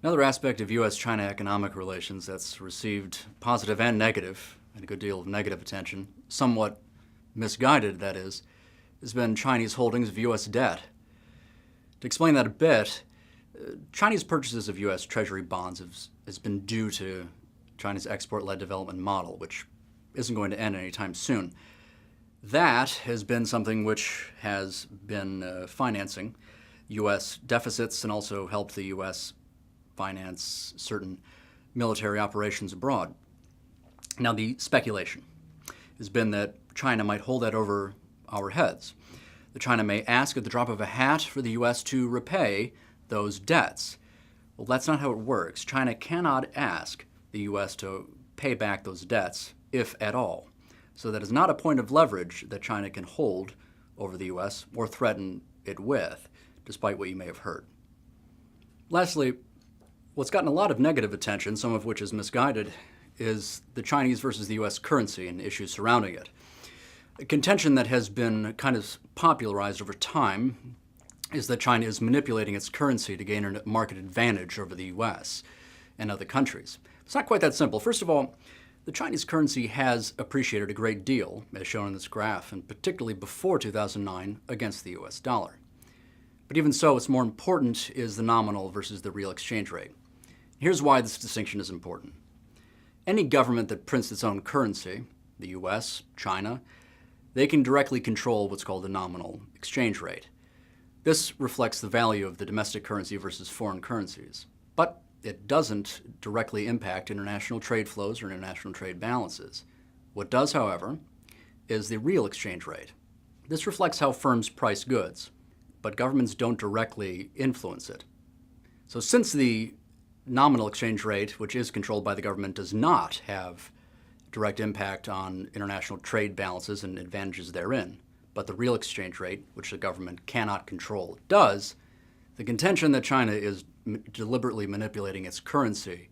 Another aspect of U.S. China economic relations that's received positive and negative, and a good deal of negative attention, somewhat misguided that is, has been Chinese holdings of U.S. debt. To explain that a bit, Chinese purchases of U.S. Treasury bonds has been due to China's export-led development model, which isn't going to end anytime soon. That has been something which has been financing U.S. deficits and also helped the U.S. finance certain military operations abroad. Now, the speculation has been that China might hold that over our heads. That China may ask at the drop of a hat for the U.S. to repay those debts. Well, that's not how it works. China cannot ask the U.S. to pay back those debts, if at all. So that is not a point of leverage that China can hold over the U.S. or threaten it with, despite what you may have heard. Lastly, what's gotten a lot of negative attention, some of which is misguided, is the Chinese versus the U.S. currency and issues surrounding it. A contention that has been kind of popularized over time is that China is manipulating its currency to gain a market advantage over the U.S. and other countries. It's not quite that simple. First of all, the Chinese currency has appreciated a great deal, as shown in this graph, and particularly before 2009 against the U.S. dollar. But even so, what's more important is the nominal versus the real exchange rate. Here's why this distinction is important. Any government that prints its own currency, the U.S., China, they can directly control what's called the nominal exchange rate. This reflects the value of the domestic currency versus foreign currencies. But it doesn't directly impact international trade flows or international trade balances. What does, however, is the real exchange rate. This reflects how firms price goods, but governments don't directly influence it. So since the nominal exchange rate, which is controlled by the government, does not have direct impact on international trade balances and advantages therein, but the real exchange rate, which the government cannot control, does, the contention that China is deliberately manipulating its currency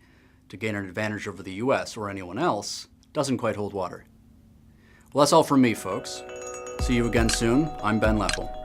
to gain an advantage over the U.S. or anyone else doesn't quite hold water. Well, that's all from me, folks. See you again soon. I'm Ben Leffel.